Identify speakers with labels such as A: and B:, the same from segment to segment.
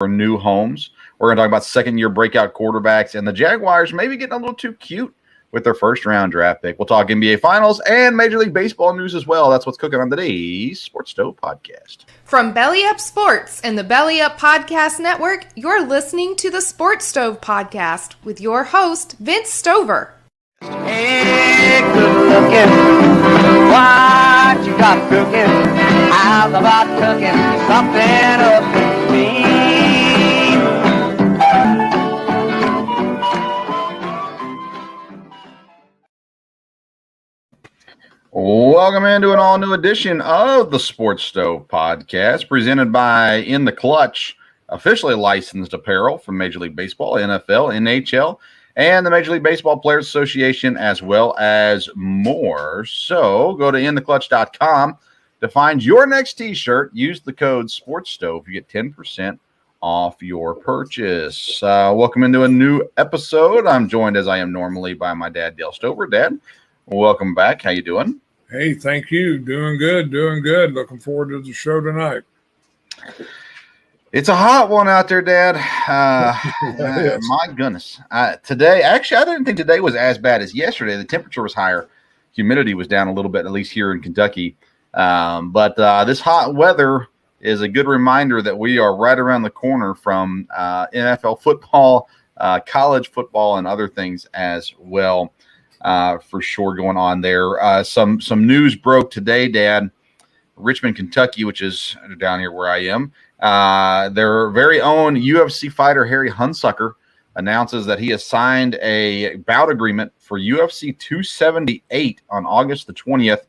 A: new homes. We're going to talk about second-year breakout quarterbacks and the Jaguars maybe getting a little too cute with their first-round draft pick. We'll talk NBA Finals and Major League Baseball news as well. That's what's cooking on today's Sports Stove Podcast.
B: From Belly Up Sports and the Belly Up Podcast Network, you're listening to the Sports Stove Podcast with your host, Vince Stover.
C: Hey, good looking, what you got cooking? How's about cooking something up to me?
A: Welcome into an all-new edition of the Sports Stove Podcast, presented by In the Clutch, officially licensed apparel from Major League Baseball, NFL, NHL, and the Major League Baseball Players Association, as well as more. So go to intheclutch.com to find your next t-shirt. Use the code SportsStove. You get 10% off your purchase. Welcome into a new episode. I'm joined, as I am normally, by my dad, Dale Stover. Dad, welcome back. How you doing?
D: Hey, thank you. Doing good, doing good. Looking forward to the show tonight.
A: It's a hot one out there, Dad.
D: Yes.
A: My goodness. Today, actually, I didn't think today was as bad as yesterday. The temperature was higher. Humidity was down a little bit, at least here in Kentucky. But this hot weather is a good reminder that we are right around the corner from NFL football, college football, and other things as well. For sure going on there. Some news broke today, Dad. Richmond, Kentucky, which is down here where I am. Their very own UFC fighter, Harry Hunsucker, announces that he has signed a bout agreement for UFC 278 on August the 20th.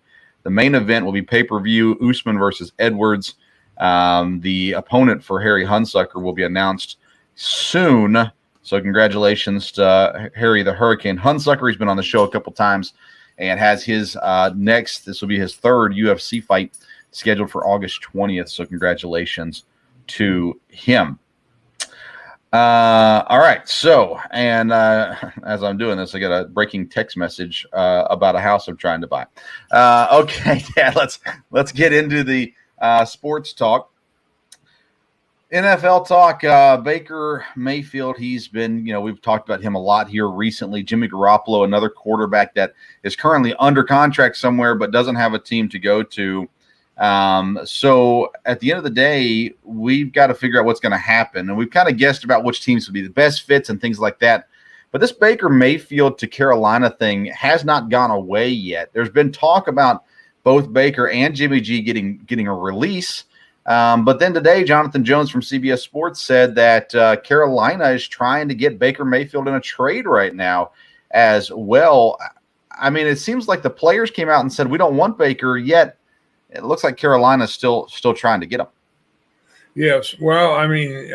A: The main event will be pay-per-view Usman versus Edwards. The opponent for Harry Hunsucker will be announced soon. So congratulations to Harry the Hurricane Hunsucker. He's been on the show a couple times and has his this will be his third UFC fight scheduled for August 20th. So congratulations to him. All right. So, and as I'm doing this, I got a breaking text message about a house I'm trying to buy. Okay, Dad, let's get into the sports talk. NFL talk, Baker Mayfield, he's been, we've talked about him a lot here recently. Jimmy Garoppolo, another quarterback that is currently under contract somewhere but doesn't have a team to go to. So at the end of the day, we've got to figure out what's going to happen. And we've kind of guessed about which teams would be the best fits and things like that. But this Baker Mayfield to Carolina thing has not gone away yet. There's been talk about both Baker and Jimmy G getting a release. But then today, Jonathan Jones from CBS Sports said that Carolina is trying to get Baker Mayfield in a trade right now as well. I mean, it seems like the players came out and said, we don't want Baker, yet it looks like Carolina's still trying to get him.
D: Yes. Well, I mean,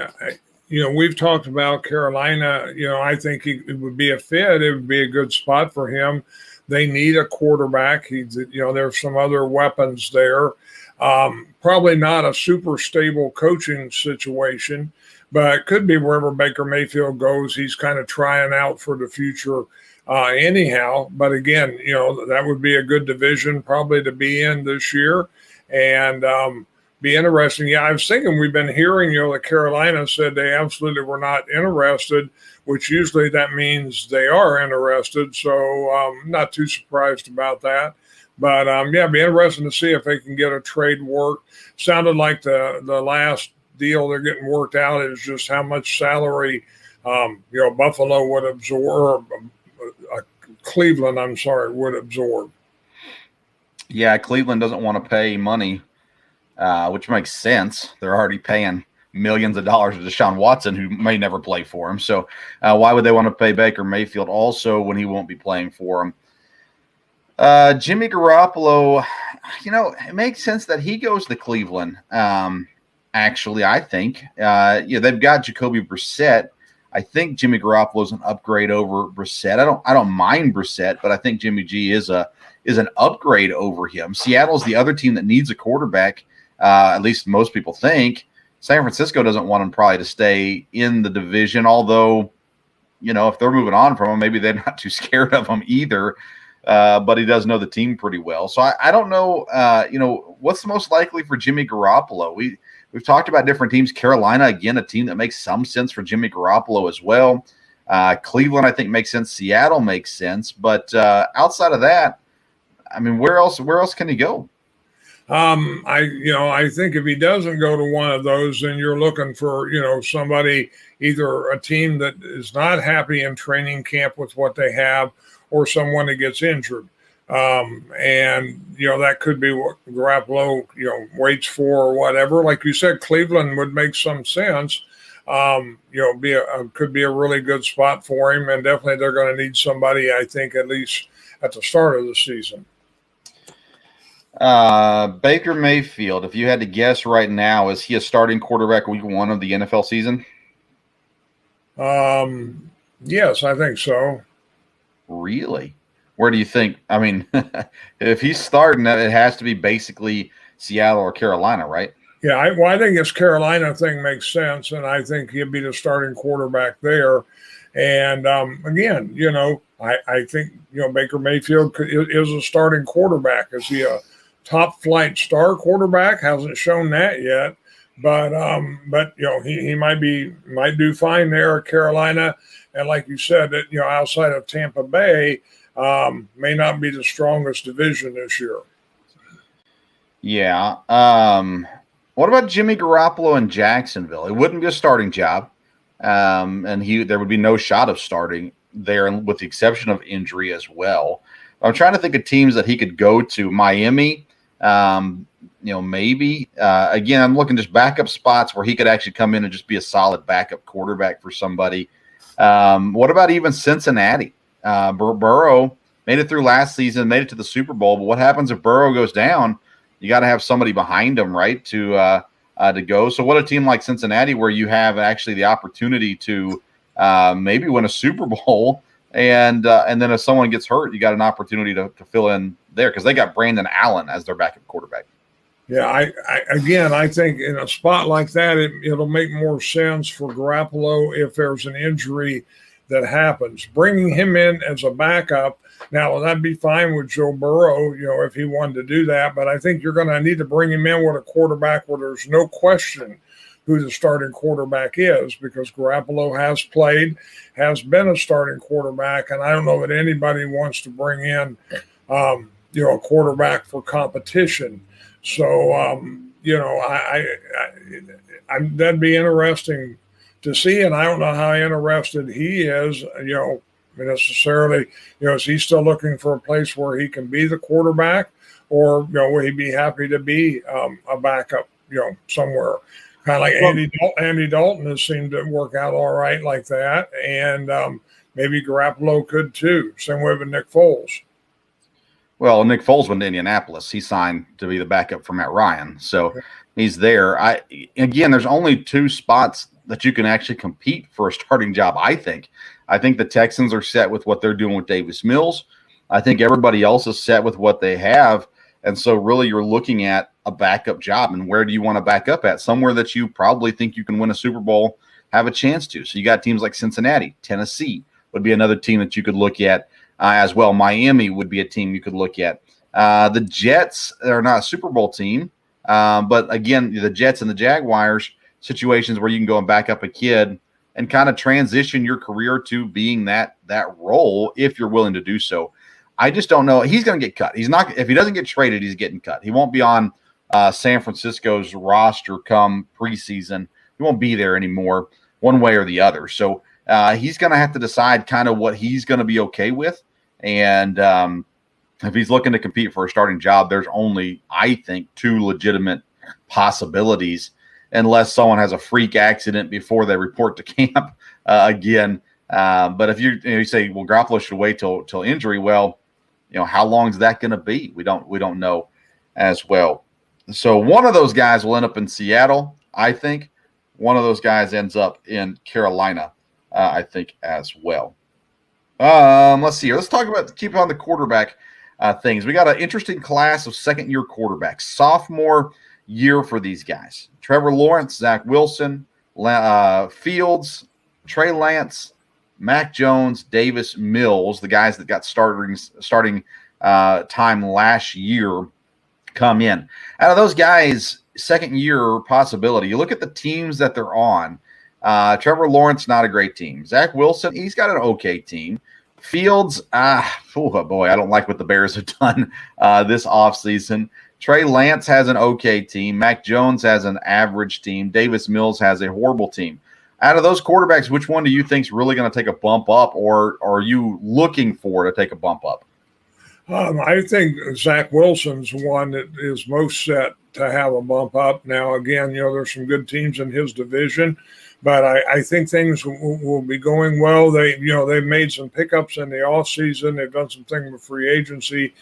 D: we've talked about Carolina. I think it would be a fit. It would be a good spot for him. They need a quarterback. There's some other weapons there. Probably not a super stable coaching situation, but it could be wherever Baker Mayfield goes. He's kind of trying out for the future anyhow. But again, that would be a good division probably to be in this year and be interesting. Yeah, I was thinking we've been hearing, that Carolina said they absolutely were not interested, which usually that means they are interested. So not too surprised about that. But, it'd be interesting to see if they can get a trade work. Sounded like the last deal they're getting worked out is just how much salary, Buffalo would absorb, Cleveland, would absorb.
A: Yeah, Cleveland doesn't want to pay money, which makes sense. They're already paying millions of dollars to Deshaun Watson, who may never play for him. So why would they want to pay Baker Mayfield also when he won't be playing for him? Jimmy Garoppolo, it makes sense that he goes to Cleveland. Actually, I think, they've got Jacoby Brissett. I think Jimmy Garoppolo is an upgrade over Brissett. I don't mind Brissett, but I think Jimmy G is an upgrade over him. Seattle's the other team that needs a quarterback. At least most people think. San Francisco doesn't want him probably to stay in the division, although, if they're moving on from him, maybe they're not too scared of him either. But he does know the team pretty well. So I don't know, what's the most likely for Jimmy Garoppolo? We've talked about different teams. Carolina, again, a team that makes some sense for Jimmy Garoppolo as well. Cleveland, I think, makes sense. Seattle makes sense. But outside of that, I mean, where else can he go?
D: I think if he doesn't go to one of those, then you're looking for, somebody, either a team that is not happy in training camp with what they have, or someone that gets injured. That could be what Garoppolo, waits for or whatever. Like you said, Cleveland would make some sense. Could be a really good spot for him, and definitely they're going to need somebody, I think, at least at the start of the season.
A: Baker Mayfield, if you had to guess right now, is he a starting quarterback week 1 of the NFL season?
D: Yes, I think so.
A: Really? Where do you think? I mean, if he's starting, it has to be basically Seattle or Carolina, right?
D: Yeah, I think this Carolina thing makes sense, and I think he'd be the starting quarterback there. And again, I think Baker Mayfield is a starting quarterback. Is he a top flight star quarterback? Hasn't shown that yet, but he might do fine there at Carolina. And like you said, that outside of Tampa Bay, may not be the strongest division this year.
A: Yeah. What about Jimmy Garoppolo in Jacksonville? It wouldn't be a starting job, and there would be no shot of starting there, with the exception of injury as well. I'm trying to think of teams that he could go to. Miami, maybe. Again, I'm looking just backup spots where he could actually come in and just be a solid backup quarterback for somebody. What about even Cincinnati? Burrow made it through last season, made it to the Super Bowl, but what happens if Burrow goes down? You got to have somebody behind him, right, to go. So what a team like Cincinnati, where you have actually the opportunity to maybe win a Super Bowl, and then if someone gets hurt, you got an opportunity to fill in there, because they got Brandon Allen as their backup quarterback.
D: Yeah, I think in a spot like that, it'll make more sense for Garoppolo if there's an injury that happens. Bringing him in as a backup, now that'd be fine with Joe Burrow, if he wanted to do that. But I think you're going to need to bring him in with a quarterback where there's no question who the starting quarterback is, because Garoppolo has been a starting quarterback, and I don't know that anybody wants to bring in, a quarterback for competition. So, that'd be interesting to see, and I don't know how interested he is, necessarily, is he still looking for a place where he can be the quarterback, or, will he be happy to be a backup, somewhere? Kind of like Andy Dalton has seemed to work out all right like that, and maybe Garoppolo could too. Same way with Nick Foles.
A: Well, Nick Foles went to Indianapolis. He signed to be the backup for Matt Ryan, so he's there. Again, there's only 2 spots that you can actually compete for a starting job, I think. I think the Texans are set with what they're doing with Davis Mills. I think everybody else is set with what they have. And so really you're looking at a backup job. And where do you want to back up at? Somewhere that you probably think you can win a Super Bowl, have a chance to. So you got teams like Cincinnati. Tennessee would be another team that you could look at as well. Miami would be a team you could look at. The Jets are not a Super Bowl team. But again, the Jets and the Jaguars, situations where you can go and back up a kid and kind of transition your career to being that role if you're willing to do so. I just don't know. He's going to get cut. He's not. If he doesn't get traded, he's getting cut. He won't be on San Francisco's roster come preseason. He won't be there anymore, one way or the other. So he's going to have to decide kind of what he's going to be okay with. And if he's looking to compete for a starting job, there's only, I think, 2 legitimate possibilities, unless someone has a freak accident before they report to camp again. But if you say, well, Garoppolo should wait till injury, well, how long is that going to be? We don't know as well. So one of those guys will end up in Seattle, I think. One of those guys ends up in Carolina, I think, as well. Let's see here. Let's talk about keep on the quarterback things. We got an interesting class of second-year quarterbacks. Sophomore year for these guys: Trevor Lawrence, Zach Wilson, Fields, Trey Lance, Mac Jones, Davis Mills, the guys that got starting time last year, come in. Out of those guys, second year possibility. You look at the teams that they're on. Trevor Lawrence, not a great team. Zach Wilson, he's got an okay team. Fields, oh boy, I don't like what the Bears have done this offseason. Trey Lance has an okay team. Mac Jones has an average team. Davis Mills has a horrible team. Out of those quarterbacks, which one do you think is really going to take a bump up, or are you looking for to take a bump up?
D: I think Zach Wilson's one that is most set to have a bump up. Now, again, there's some good teams in his division, but I think things will be going well. They've made some pickups in the offseason. They've done some things with free agency.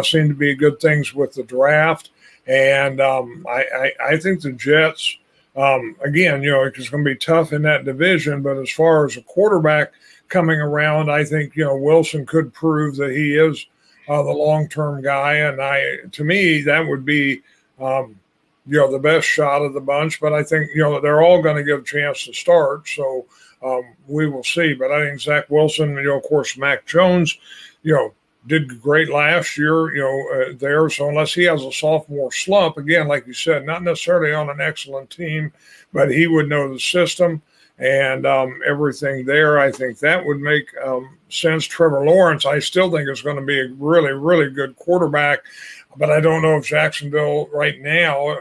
D: Seem to be good things with the draft. And I think the Jets, again, it's going to be tough in that division. But as far as a quarterback coming around, I think, Wilson could prove that he is the long-term guy. And to me, that would be, the best shot of the bunch. But I think, they're all going to get a chance to start. So we will see. But I think Zach Wilson, of course, Mac Jones, did great last year, there. So unless he has a sophomore slump, again, like you said, not necessarily on an excellent team, but he would know the system and everything there. I think that would make sense. Trevor Lawrence, I still think is going to be a really, really good quarterback, but I don't know if Jacksonville right now,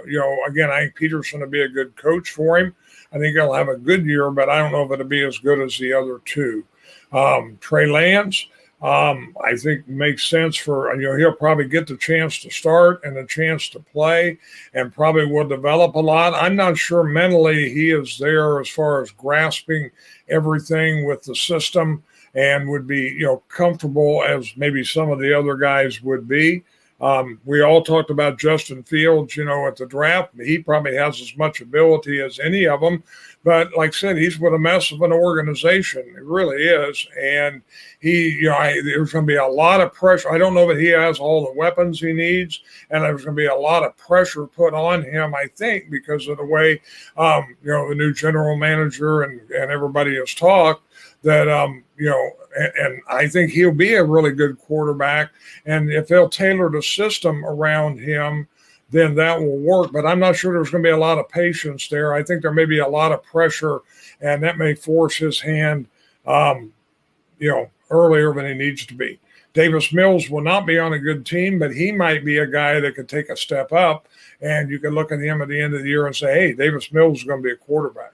D: again, I think Peterson will be a good coach for him. I think he'll have a good year, but I don't know if it'll be as good as the other two. Trey Lance, I think makes sense for, he'll probably get the chance to start and a chance to play and probably will develop a lot. I'm not sure mentally he is there as far as grasping everything with the system and would be, comfortable as maybe some of the other guys would be. We all talked about Justin Fields, at the draft. He probably has as much ability as any of them. But like I said, he's with a mess of an organization. It really is. And there's going to be a lot of pressure. I don't know that he has all the weapons he needs. And there's going to be a lot of pressure put on him, I think, because of the way, the new general manager and everybody has talked that, and I think he'll be a really good quarterback. And if they'll tailor the system around him, then that will work. But I'm not sure there's going to be a lot of patience there. I think there may be a lot of pressure, and that may force his hand, earlier than he needs to be. Davis Mills will not be on a good team, but he might be a guy that could take a step up, and you can look at him at the end of the year and say, hey, Davis Mills is going to be a quarterback.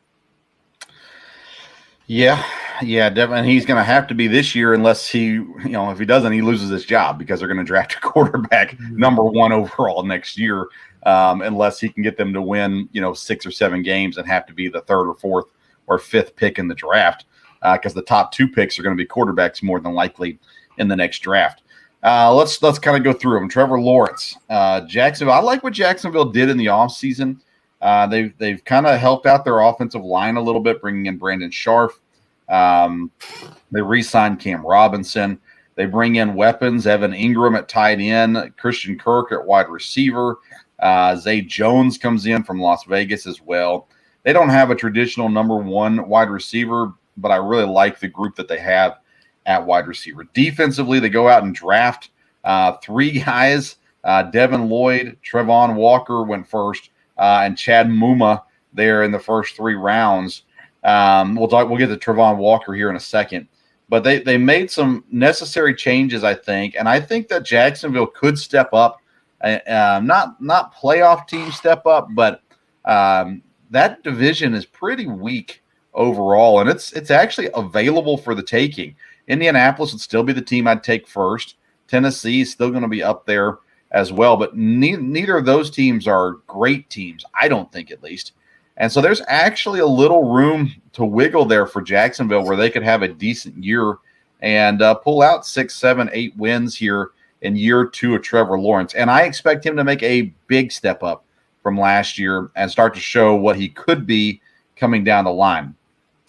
A: Yeah, definitely. And he's going to have to be this year unless he, if he doesn't, he loses his job because they're going to draft a quarterback number 1 overall next year unless he can get them to win, 6 or 7 games and have to be the 3rd or 4th or 5th pick in the draft because the top 2 picks are going to be quarterbacks more than likely in the next draft. Let's kind of go through them. Trevor Lawrence, Jacksonville. I like what Jacksonville did in the offseason. They've kind of helped out their offensive line a little bit, bringing in Brandon Sharf. They re-signed Cam Robinson. They bring in weapons, Evan Ingram at tight end, Christian Kirk at wide receiver. Zay Jones comes in from Las Vegas as well. They don't have a traditional number 1 wide receiver, but I really like the group that they have at wide receiver. Defensively, they go out and draft 3 guys. Devin Lloyd, Trevon Walker went first. And Chad Muma there in the first 3 rounds. We'll get to Trevon Walker here in a second. But they made some necessary changes, I think. And I think that Jacksonville could step up. Not playoff team step up, but that division is pretty weak overall. And it's actually available for the taking. Indianapolis would still be the team I'd take first. Tennessee is still going to be up there as well, but neither of those teams are great teams, I don't think, at least. And so there's actually a little room to wiggle there for Jacksonville where they could have a decent year and pull out 6, 7, 8 wins here in year 2 of Trevor Lawrence. And I expect him to make a big step up from last year and start to show what he could be coming down the line.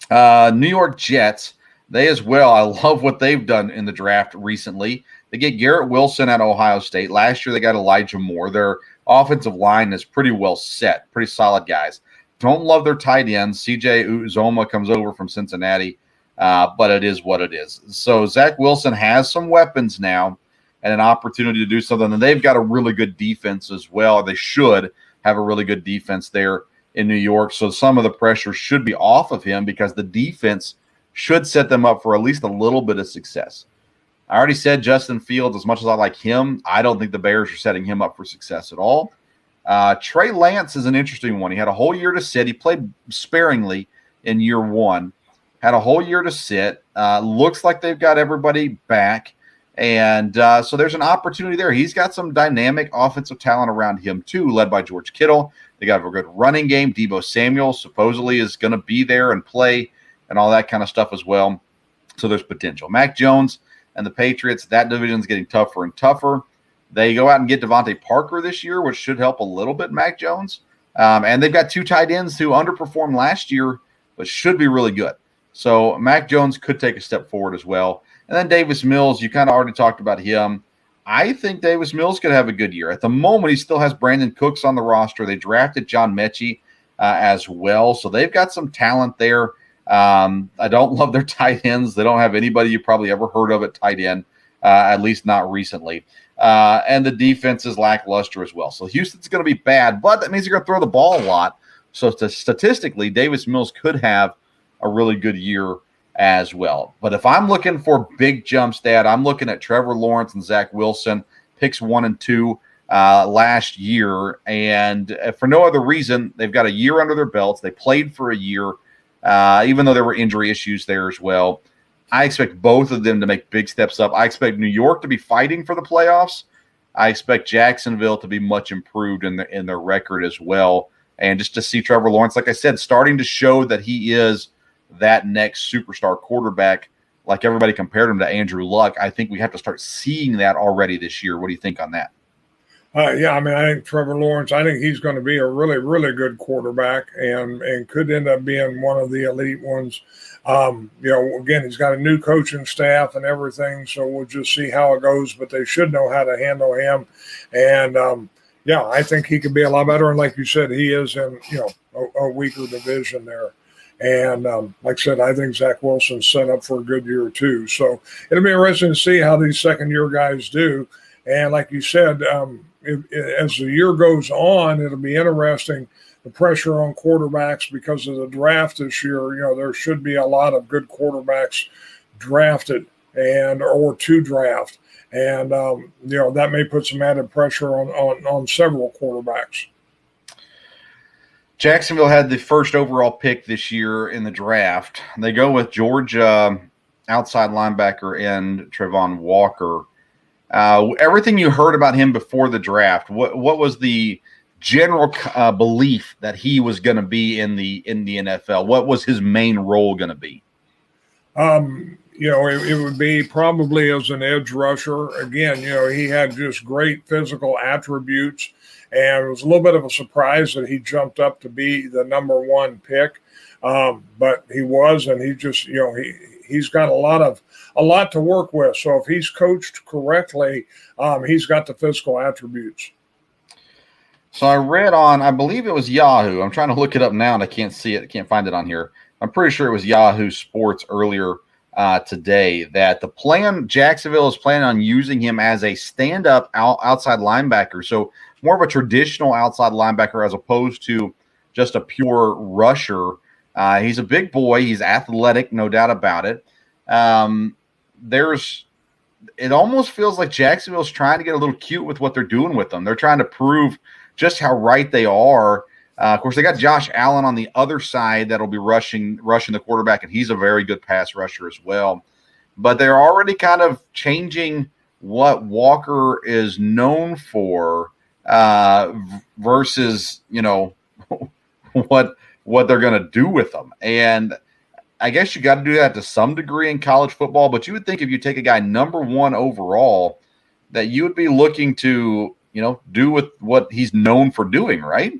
A: New York Jets, they as well, I love what they've done in the draft recently. They get Garrett Wilson at Ohio State. Last year they got Elijah Moore. Their offensive line is pretty well set, pretty solid guys. Don't love their tight ends. CJ Uzoma comes over from Cincinnati, but it is what it is. So Zach Wilson has some weapons now and an opportunity to do something. And they've got a really good defense as well. They should have a really good defense there in New York. So some of the pressure should be off of him because the defense should set them up for at least a little bit of success. I already said Justin Fields, as much as I like him, I don't think the Bears are setting him up for success at all. Trey Lance is an interesting one. He had a whole year to sit. He played sparingly in year one, had a whole year to sit. Looks like they've got everybody back. And so there's an opportunity there. He's got some dynamic offensive talent around him too, led by George Kittle. They got a good running game. Deebo Samuel supposedly is going to be there and play and all that kind of stuff as well. So there's potential. Mac Jones and the Patriots, that division's getting tougher and tougher. They go out and get Devontae Parker this year, which should help a little bit Mac Jones. And they've got two tight ends who underperformed last year, but should be really good. So Mac Jones could take a step forward as well. And then Davis Mills, you kind of already talked about him. I think Davis Mills could have a good year. At the moment, he still has Brandon Cooks on the roster. They drafted John Mechie as well. So they've got some talent there. I don't love their tight ends. They don't have anybody you probably ever heard of at tight end, at least not recently. And the defense is lackluster as well. So Houston's going to be bad, but that means you're going to throw the ball a lot. So statistically, Davis Mills could have a really good year as well. But if I'm looking for big jumps, Dad, I'm looking at Trevor Lawrence and Zach Wilson, picks 1 and 2 last year. And for no other reason, they've got a year under their belts. They played for a year, even though there were injury issues there as well. I expect both of them to make big steps up. I expect New York to be fighting for the playoffs. I expect Jacksonville to be much improved in their record as well. And just to see Trevor Lawrence, like I said, starting to show that he is that next superstar quarterback, like everybody compared him to Andrew Luck. I think we have to start seeing that already this year. What do you think on that?
D: Yeah, I mean, I think Trevor Lawrence, I think he's going to be a really, really good quarterback and could end up being one of the elite ones. Again, he's got a new coaching staff and everything, so we'll just see how it goes, but they should know how to handle him. And, I think he could be a lot better. And like you said, he is in, a weaker division there. And like I said, I think Zach Wilson's set up for a good year too. So it'll be interesting to see how these second-year guys do. And like you said, as the year goes on, it'll be interesting, the pressure on quarterbacks because of the draft this year. There should be a lot of good quarterbacks drafted or to draft. And, that may put some added pressure on several quarterbacks.
A: Jacksonville had the first overall pick this year in the draft. They go with Georgia outside linebacker and Trevon Walker. Everything you heard about him before the draft, what was the general belief that he was going to be in the NFL? What was his main role going to be?
D: It would be probably as an edge rusher. Again, he had just great physical attributes. And it was a little bit of a surprise that he jumped up to be the number 1 pick. But he was, and he just, he's got a lot to work with. So if he's coached correctly, he's got the physical attributes.
A: So I read on, I believe it was Yahoo. I'm trying to look it up now and I can't see it. I can't find it on here. I'm pretty sure it was Yahoo Sports earlier today that Jacksonville is planning on using him as a stand-up outside linebacker. So more of a traditional outside linebacker as opposed to just a pure rusher. He's a big boy. He's athletic, no doubt about it. It almost feels like Jacksonville's trying to get a little cute with what they're doing with them. They're trying to prove just how right they are. Of course, they got Josh Allen on the other side that'll be rushing the quarterback, and he's a very good pass rusher as well. But they're already kind of changing what Walker is known for versus, what they're going to do with them. And I guess you got to do that to some degree in college football, but you would think if you take a guy number 1 overall that you would be looking to, do with what he's known for doing, right?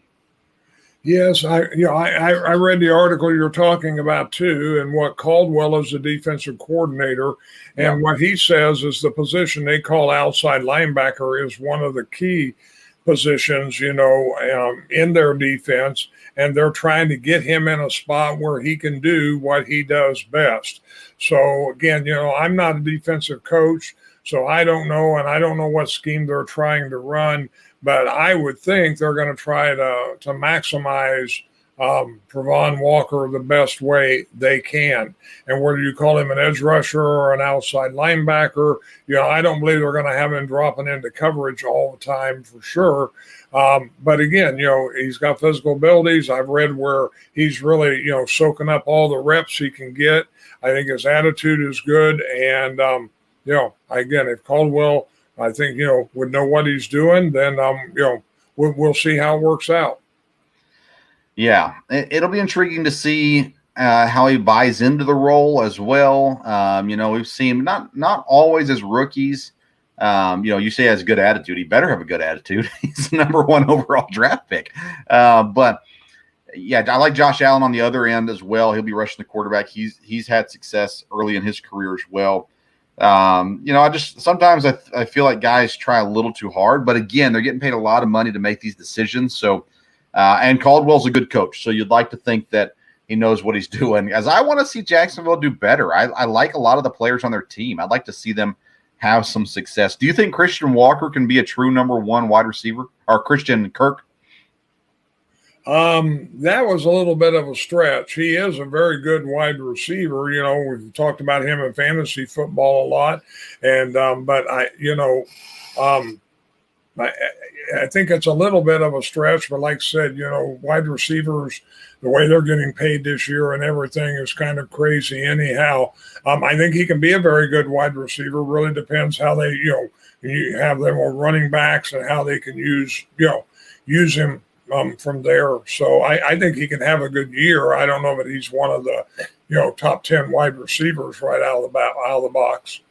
D: Yes, I read the article you're talking about too, and what Caldwell is the defensive coordinator, and what he says is the position they call outside linebacker is one of the key positions, in their defense, and they're trying to get him in a spot where he can do what he does best. So again, I'm not a defensive coach, So I don't know, and I don't know what scheme they're trying to run, but I would think they're going to try to maximize Pravon Walker the best way they can. And whether you call him an edge rusher or an outside linebacker, I don't believe they're going to have him dropping into coverage all the time for sure. But again, he's got physical abilities. I've read where he's really, soaking up all the reps he can get. I think his attitude is good. And, again, if Caldwell, I think, would know what he's doing, then, we'll see how it works out.
A: Yeah, it'll be intriguing to see how he buys into the role as well. We've seen not always as rookies. You say he has a good attitude. He better have a good attitude. He's the number 1 overall draft pick. But yeah, I like Josh Allen on the other end as well. He'll be rushing the quarterback. He's had success early in his career as well. Sometimes I feel like guys try a little too hard, but again, they're getting paid a lot of money to make these decisions. So, and Caldwell's a good coach, so you'd like to think that he knows what he's doing. As I want to see Jacksonville do better. I like a lot of the players on their team. I'd like to see them have some success. Do you think Christian Walker can be a true number 1 wide receiver, or Christian Kirk?
D: That was a little bit of a stretch. He is a very good wide receiver. We've talked about him in fantasy football a lot, and I think it's a little bit of a stretch. But like I said, wide receivers, the way they're getting paid this year and everything is kind of crazy. Anyhow, I think he can be a very good wide receiver. Really depends how they, you have them on running backs and how they can use him. From there. So I think he can have a good year. I don't know that he's one of the, top 10 wide receivers right out of the box.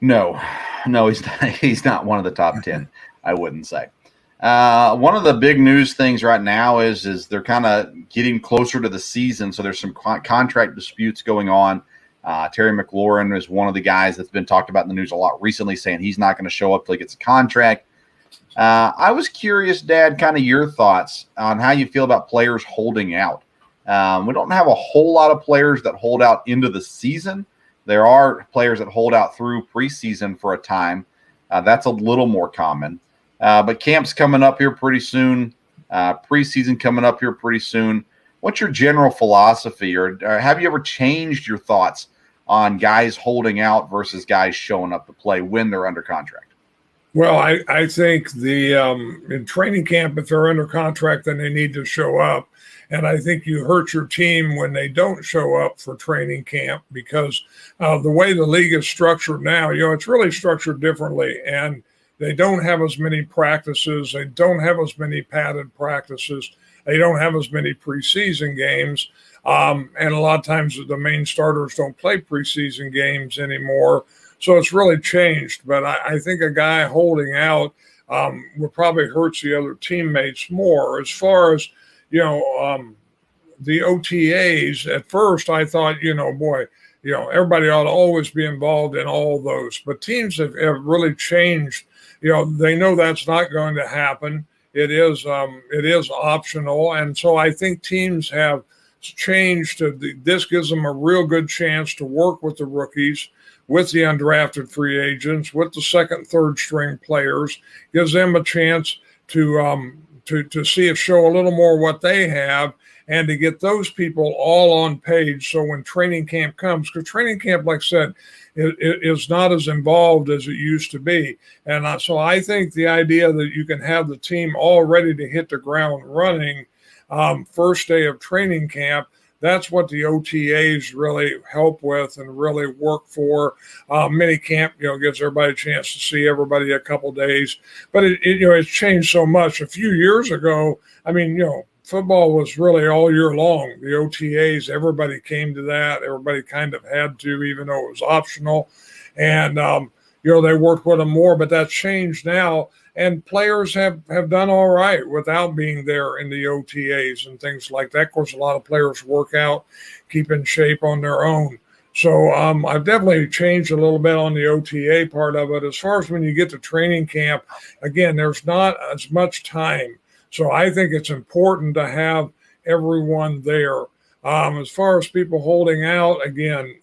A: No, he's not one of the top 10, I wouldn't say. One of the big news things right now is they're kind of getting closer to the season. So there's some contract disputes going on. Terry McLaurin is one of the guys that's been talked about in the news a lot recently, saying he's not going to show up till he gets a contract. I was curious, Dad, kind of your thoughts on how you feel about players holding out. We don't have a whole lot of players that hold out into the season. There are players that hold out through preseason for a time. That's a little more common. But camp's coming up here pretty soon. Preseason coming up here pretty soon. What's your general philosophy, or have you ever changed your thoughts on guys holding out versus guys showing up to play when they're under contract?
D: Well, I think in training camp, if they're under contract, then they need to show up. And I think you hurt your team when they don't show up for training camp, because the way the league is structured now, it's really structured differently. And they don't have as many practices. They don't have as many padded practices. They don't have as many preseason games. And a lot of times the main starters don't play preseason games anymore. So it's really changed. But I think a guy holding out will probably hurt the other teammates more. As far as, the OTAs, at first I thought, everybody ought to always be involved in all those. But teams have really changed. They know that's not going to happen. It is optional. And so I think teams have changed. This gives them a real good chance to work with the rookies, with the undrafted free agents, with the second, third string players, gives them a chance to show a little more what they have, and to get those people all on page. So when training camp comes, because training camp, like I said, it is not as involved as it used to be. And so I think the idea that you can have the team all ready to hit the ground running first day of training camp, that's what the OTAs really help with and really work for. Mini camp, gives everybody a chance to see everybody a couple days. But it's changed so much. A few years ago, football was really all year long. The OTAs, everybody came to that. Everybody kind of had to, even though it was optional. And, they worked with them more, but that's changed now. And players have done all right without being there in the OTAs and things like that. Of course, a lot of players work out, keep in shape on their own. So I've definitely changed a little bit on the OTA part of it. As far as when you get to training camp, again, there's not as much time. So I think it's important to have everyone there. As far as people holding out, again,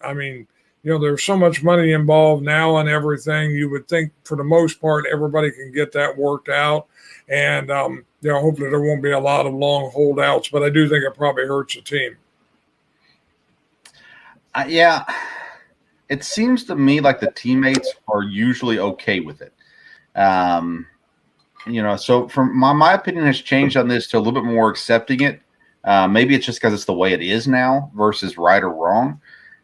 D: there's so much money involved now and everything. You would think for the most part, everybody can get that worked out. And, hopefully there won't be a lot of long holdouts, but I do think it probably hurts the team.
A: Yeah, it seems to me like the teammates are usually okay with it. So from my opinion has changed on this to a little bit more accepting it. Maybe it's just because it's the way it is now versus right or wrong.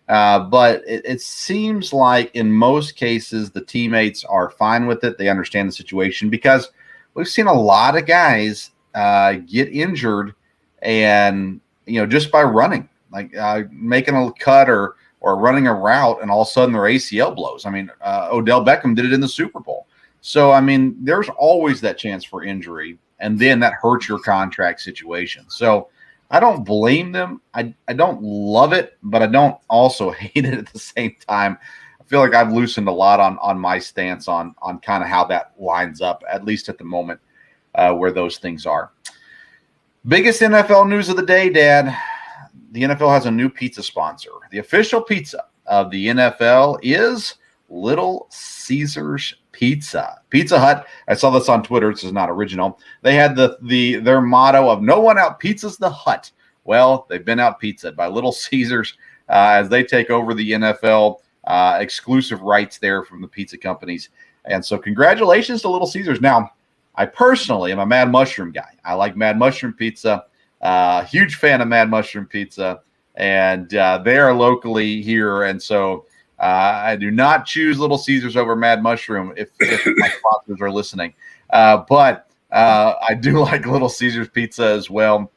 A: But it seems like in most cases, the teammates are fine with it. They understand the situation because we've seen a lot of guys get injured and, just by running, like making a cut or running a route, and all of a sudden their ACL blows. I mean, Odell Beckham did it in the Super Bowl. So, I mean, there's always that chance for injury, and then that hurts your contract situation. So I don't blame them. I don't love it, but I don't also hate it at the same time. I feel like I've loosened a lot on my stance on kind of how that lines up, at least at the moment where those things are. Biggest NFL news of the day, Dad. The NFL has a new pizza sponsor. The official pizza of the NFL is Little Caesars Pizza. Pizza Hut, I saw this on Twitter. This is not original. They had their motto of "No one out pizzas the Hut." Well, they've been out pizzaed by Little Caesars as they take over the NFL exclusive rights there from the pizza companies. And so congratulations to Little Caesars. Now, I personally am a Mad Mushroom guy. I like Mad Mushroom Pizza. Huge fan of Mad Mushroom Pizza. And they are locally here. And so I do not choose Little Caesars over Mad Mushroom if my sponsors are listening. But I do like Little Caesars Pizza as well.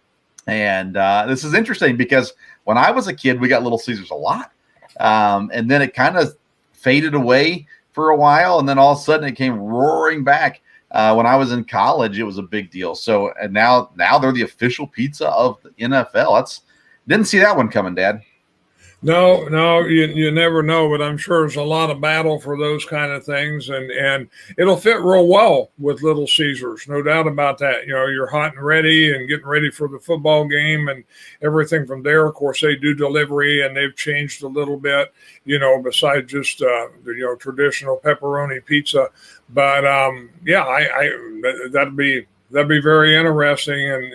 A: And this is interesting because when I was a kid, we got Little Caesars a lot. And then it kind of faded away for a while. And then all of a sudden it came roaring back. When I was in college, it was a big deal. So and now they're the official pizza of the NFL. Didn't see that one coming, Dad.
D: No, you never know, but I'm sure there's a lot of battle for those kind of things, and it'll fit real well with Little Caesars, no doubt about that. You're hot and ready and getting ready for the football game and everything from there. Of course, they do delivery, and they've changed a little bit, besides just the traditional pepperoni pizza. But that'd be very interesting, and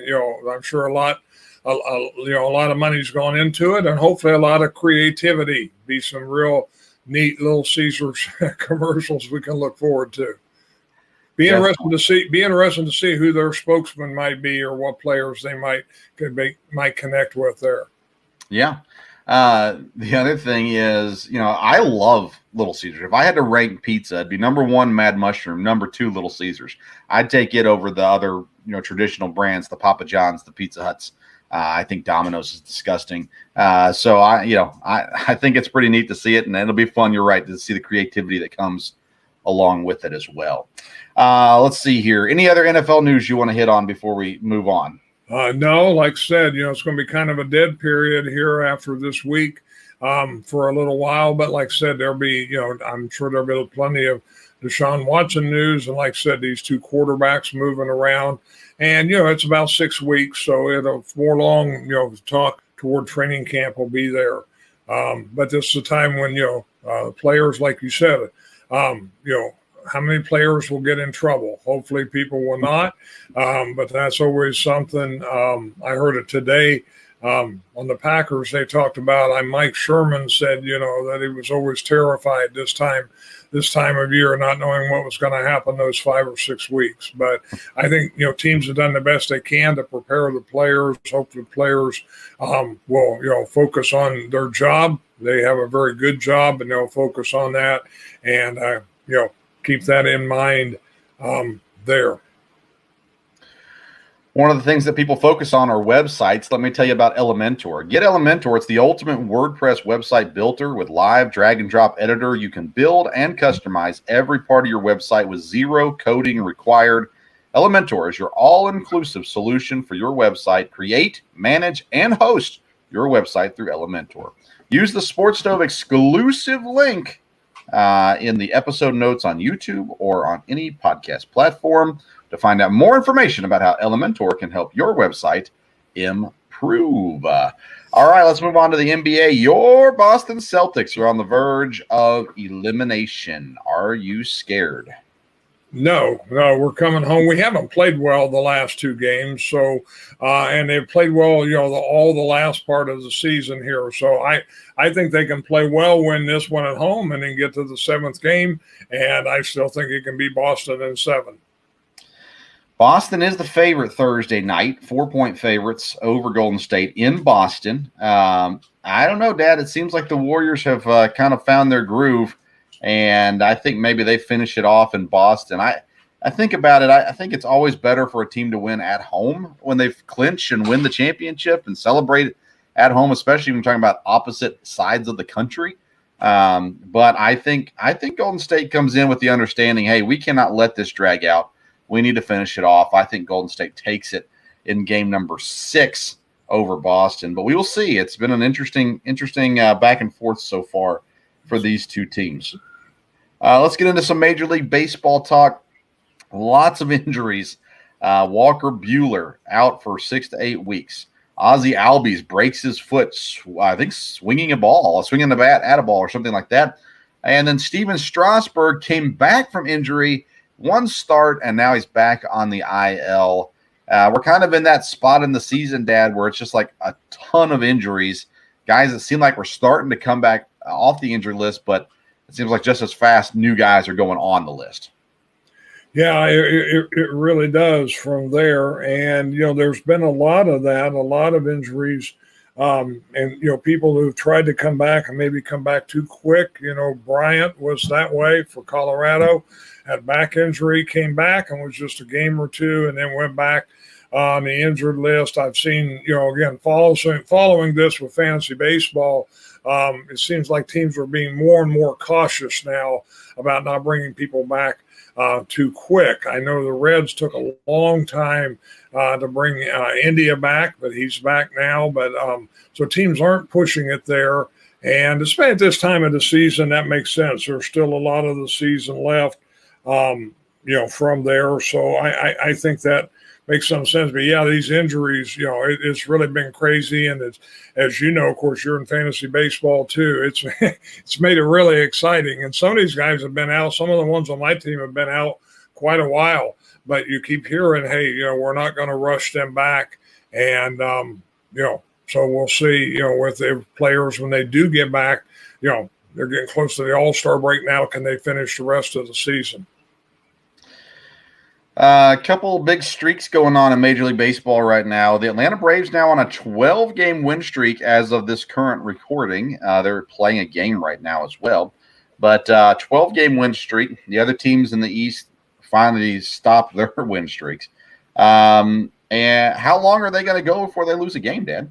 D: I'm sure a lot of money's gone into it, and hopefully a lot of creativity. Be some real neat Little Caesars commercials we can look forward to. Be interesting to see who their spokesman might be or what players they might connect with there.
A: Yeah. The other thing is, I love Little Caesars. If I had to rank pizza, it'd be number 1 Mad Mushroom, number 2 Little Caesars. I'd take it over the other, traditional brands, the Papa John's, the Pizza Huts. I think Domino's is disgusting. So I think it's pretty neat to see it, and it'll be fun. You're right, to see the creativity that comes along with it as well. Let's see here. Any other NFL news you want to hit on before we move on?
D: No, like I said, it's going to be kind of a dead period here after this week for a little while. But like I said, there'll be, I'm sure there'll be plenty of Deshaun Watson news. And like I said, these 2 quarterbacks moving around. And, it's about 6 weeks. So it'll more long, talk toward training camp will be there. But this is a time when, players, like you said, how many players will get in trouble? Hopefully people will not. But that's always something. I heard it today on the Packers. They talked about, Mike Sherman said, that he was always terrified this time of year, not knowing what was going to happen those 5 or 6 weeks. But I think, teams have done the best they can to prepare the players. Hope the players will, focus on their job. They have a very good job, and they'll focus on that. And, keep that in mind there.
A: One of the things that people focus on are websites. Let me tell you about Elementor. Get Elementor. It's the ultimate WordPress website builder with live drag and drop editor. You can build and customize every part of your website with 0 coding required. Elementor is your all-inclusive solution for your website. Create, manage, and host your website through Elementor. Use the Sports Stove exclusive link in the episode notes on YouTube or on any podcast platform to find out more information about how Elementor can help your website improve. All All right, let's move on to the NBA. Your Boston Celtics are on the verge of elimination. Are you scared?
D: No, we're coming home. We haven't played well the last two games, so and they've played well, all the last part of the season here. So I think they can play well, win this one at home, and then get to the seventh game. And I still think it can be Boston in 7.
A: Boston is the favorite Thursday night, 4-point favorites over Golden State in Boston. I don't know, Dad. It seems like the Warriors have kind of found their groove, and I think maybe they finish it off in Boston. I think about it. I think it's always better for a team to win at home when they clinch and win the championship and celebrate at home, especially when we're talking about opposite sides of the country. But I think Golden State comes in with the understanding, hey, we cannot let this drag out. We need to finish it off. I think Golden State takes it in game number 6 over Boston, but we will see. It's been an interesting back and forth so far for these two teams. Let's get into some Major League Baseball talk. Lots of injuries. Walker Buehler out for 6 to 8 weeks. Ozzy Albies breaks his foot, I think, swinging the bat at a ball or something like that. And then Steven Strasburg came back from injury, one start, and now he's back on the IL. We're kind of in that spot in the season, Dad, where it's just like a ton of injuries. Guys that seem like we're starting to come back off the injury list, but it seems like just as fast new guys are going on the list.
D: Yeah, it really does from there. And, there's been a lot of that, a lot of injuries. And, people who've tried to come back and maybe come back too quick. Bryant was that way for Colorado, had back injury, came back and was just a game or two and then went back on the injured list. I've seen, again, following this with fantasy baseball, it seems like teams are being more and more cautious now about not bringing people back too quick. I know the Reds took a long time to bring India back, but he's back now. But so teams aren't pushing it there. And especially at this time of the season, that makes sense. There's still a lot of the season left, from there. So I think that makes some sense. But yeah, these injuries, it's really been crazy. And it's, as you know, of course, you're in fantasy baseball too. It's made it really exciting. And some of these guys have been out. Some of the ones on my team have been out quite a while. But you keep hearing, hey, we're not going to rush them back. And so we'll see. With the players when they do get back, they're getting close to the All-Star break now. Can they finish the rest of the season?
A: A couple big streaks going on in Major League Baseball right now. The Atlanta Braves now on a 12-game win streak as of this current recording. They're playing a game right now as well. But 12-game win streak. The other teams in the East finally stopped their win streaks. And how long are they going to go before they lose a game, Dad?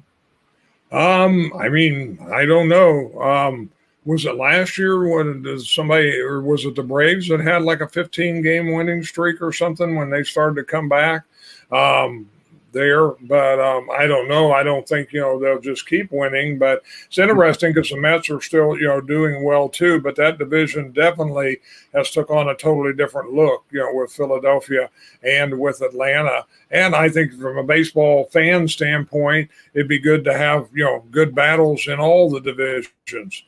D: I don't know. Was it last year when or was it the Braves that had like a 15-game winning streak or something when they started to come back there? But I don't know. I don't think, they'll just keep winning. But it's interesting because the Mets are still, doing well too. But that division definitely has took on a totally different look, with Philadelphia and with Atlanta. And I think from a baseball fan standpoint, it'd be good to have, good battles in all the divisions.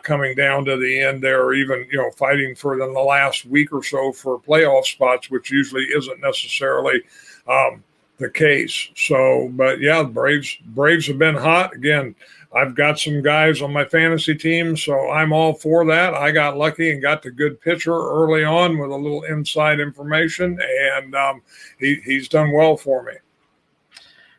D: Coming down to the end there, even, fighting for the last week or so for playoff spots, which usually isn't necessarily the case. So, but yeah, Braves have been hot. Again, I've got some guys on my fantasy team, so I'm all for that. I got lucky and got the good pitcher early on with a little inside information, and he's done well for me.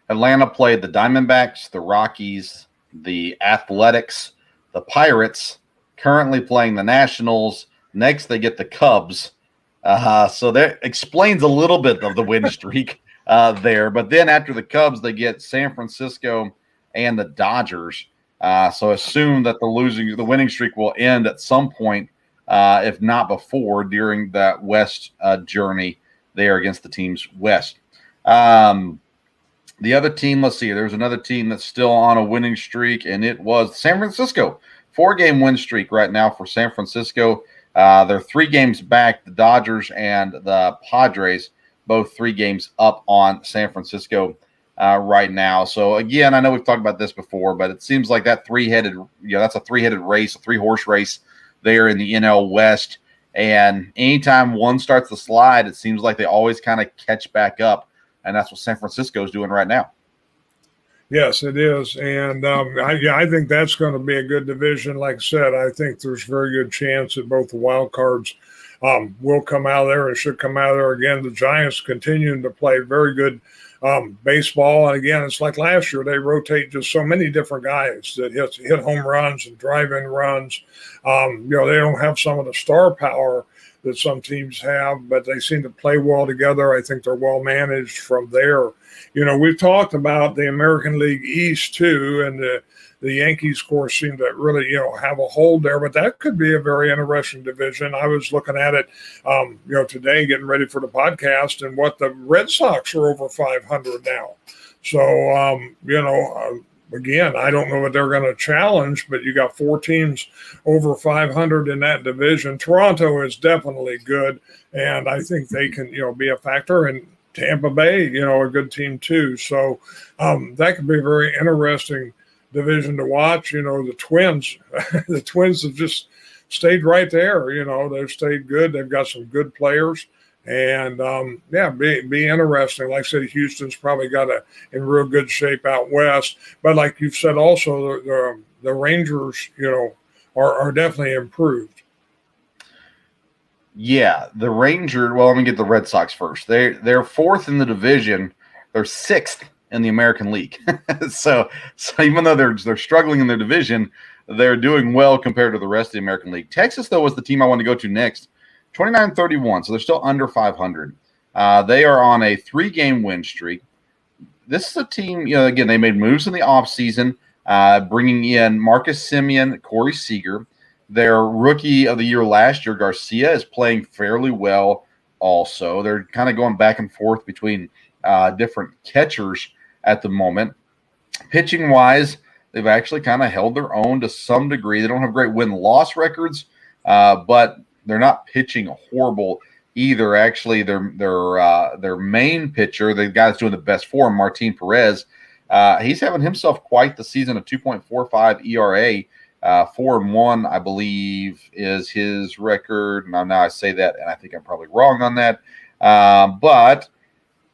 A: Atlanta played the Diamondbacks, the Rockies, the Athletics, the Pirates, currently playing the Nationals. Next, they get the Cubs. So that explains a little bit of the win streak there. But then after the Cubs, they get San Francisco and the Dodgers. So assume that the winning streak will end at some point, if not before, during that West journey there against the teams West. The other team, let's see, there's another team that's still on a winning streak, and it was San Francisco. 4-game win streak right now for San Francisco. They're 3 games back. The Dodgers and the Padres, both 3 games up on San Francisco. right now. So again, I know we've talked about this before, but it seems like that that's a three-headed race, a three-horse race there in the NL West. And anytime one starts to slide, it seems like they always kind of catch back up. And that's what San Francisco is doing right now.
D: Yes, it is. And I think that's going to be a good division. Like I said, I think there's a very good chance that both the wild cards will come out of there and should come out of there. Again, the Giants continuing to play very good baseball. And again, it's like last year, they rotate just so many different guys that hit home runs and drive-in runs. They don't have some of the star power that some teams have, but they seem to play well together. I think they're well managed from there. We've talked about the American League East too, and the Yankees, of course, seem to really, have a hold there, but that could be a very interesting division. I was looking at it, today, getting ready for the podcast, and what the Red Sox are over 500 now. So, again, I don't know what they're going to challenge, but you got 4 teams over 500 in that division. Toronto is definitely good, and I think they can, be a factor. And Tampa Bay, a good team too. So that could be a very interesting division to watch. The Twins, the Twins have just stayed right there. They've stayed good. They've got some good players. And be interesting. Like I said, Houston's probably got in real good shape out west. But like you've said, also the Rangers, are definitely improved.
A: Yeah, the Rangers. Well, let me get the Red Sox first. They're 4th in the division. They're 6th in the American League. so even though they're struggling in their division, they're doing well compared to the rest of the American League. Texas, though, was the team I want to go to next. 29-31, so they're still under 500. They are on a 3-game win streak. This is a team, again, they made moves in the offseason, bringing in Marcus Semien, Corey Seager. Their rookie of the year last year, Garcia, is playing fairly well also. They're kind of going back and forth between different catchers at the moment. Pitching-wise, they've actually kind of held their own to some degree. They don't have great win-loss records, but they're not pitching horrible either. Actually, their main pitcher, the guy that's doing the best for him, Martin Perez, he's having himself quite the season, a 2.45 ERA. 4-1, I believe, is his record. Now I say that, and I think I'm probably wrong on that. But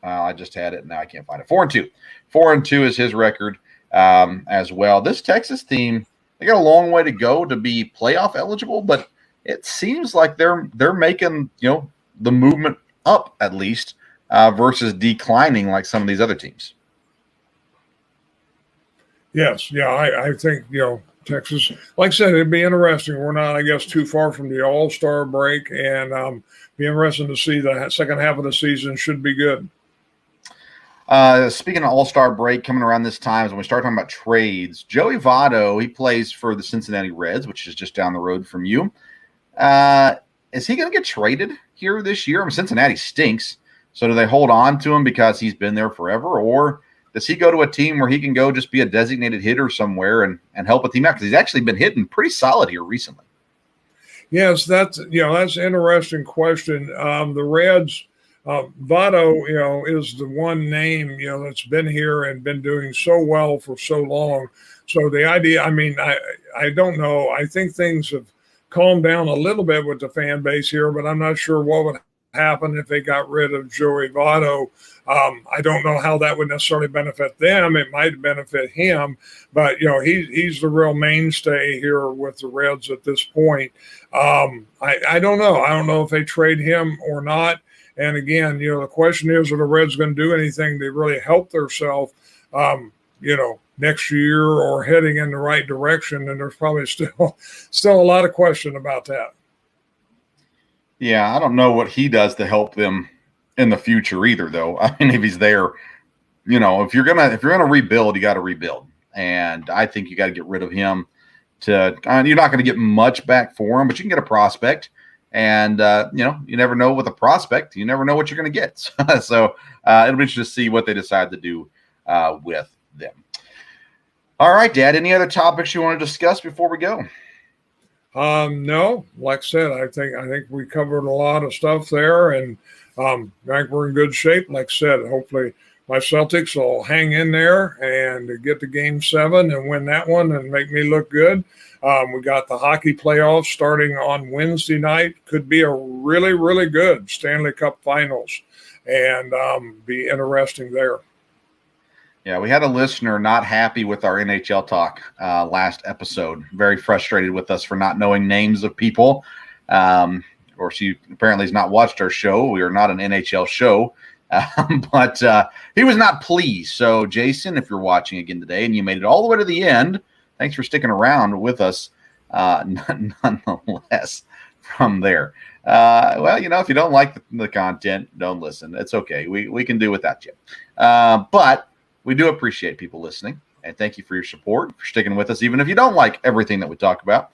A: I just had it, and now I can't find it. 4-2. 4-2 is his record as well. This Texas team, they got a long way to go to be playoff eligible, but it seems like they're making the movement up at least versus declining like some of these other teams.
D: Yes, yeah, I think Texas, like I said, it'd be interesting. We're not, I guess, too far from the All-Star break, and be interesting to see the second half of the season. Should be good.
A: Speaking of All-Star break coming around this time is when we start talking about trades. Joey Votto, he plays for the Cincinnati Reds, which is just down the road from you. Is he going to get traded here this year? I mean, Cincinnati stinks. So do they hold on to him because he's been there forever, or does he go to a team where he can go just be a designated hitter somewhere and help a team out? Because he's actually been hitting pretty solid here recently.
D: Yes, that's an interesting question. The Reds, Votto, is the one name, that's been here and been doing so well for so long. So the idea, I don't know. I think things have calmed down a little bit with the fan base here, but I'm not sure what would happen if they got rid of Joey Votto. I don't know how that would necessarily benefit them. It might benefit him, but he's the real mainstay here with the Reds at this point. I don't know. I don't know if they trade him or not. And again, the question is, are the Reds going to do anything to really help themselves, next year or heading in the right direction? And there's probably still a lot of question about that.
A: Yeah, I don't know what he does to help them in the future either, though. I mean, if he's there, if you're gonna rebuild, you got to rebuild, and I think you got to get rid of him. You're not going to get much back for him, but you can get a prospect, and you never know with a prospect. You never know what you're going to get. So it'll be interesting to see what they decide to do with them. All right, Dad. Any other topics you want to discuss before we go?
D: No, like I said, I think we covered a lot of stuff there, and I think we're in good shape. Like I said, hopefully my Celtics will hang in there and get to Game 7 and win that one and make me look good. We got the hockey playoffs starting on Wednesday night. Could be a really, really good Stanley Cup Finals and be interesting there.
A: Yeah, we had a listener not happy with our NHL talk last episode. Very frustrated with us for not knowing names of people. Or she apparently has not watched our show. We are not an NHL show. But he was not pleased. So, Jason, if you're watching again today and you made it all the way to the end, thanks for sticking around with us nonetheless from there. Well, if you don't like the content, don't listen. It's okay. We can do without you. But we do appreciate people listening, and thank you for your support, for sticking with us, even if you don't like everything that we talk about.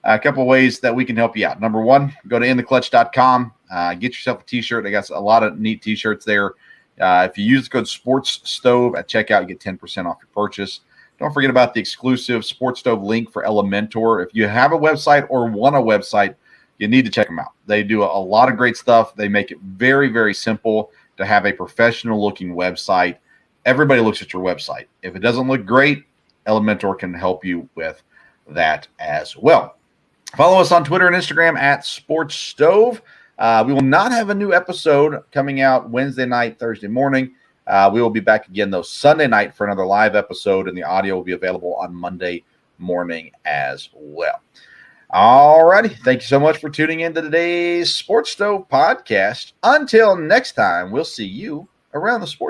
A: A couple of ways that we can help you out. Number one, go to intheclutch.com. Get yourself a T-shirt. They got a lot of neat T-shirts there. If you use the code SPORTSSTOVE at checkout, you get 10% off your purchase. Don't forget about the exclusive Sports Stove link for Elementor. If you have a website or want a website, you need to check them out. They do a lot of great stuff. They make it very, very simple to have a professional-looking website. Everybody looks at your website. If it doesn't look great, Elementor can help you with that as well. Follow us on Twitter and Instagram at Sports Stove. We will not have a new episode coming out Wednesday night, Thursday morning. We will be back again, though, Sunday night for another live episode, and the audio will be available on Monday morning as well. All righty. Thank you so much for tuning in to today's Sports Stove podcast. Until next time, we'll see you around the sports.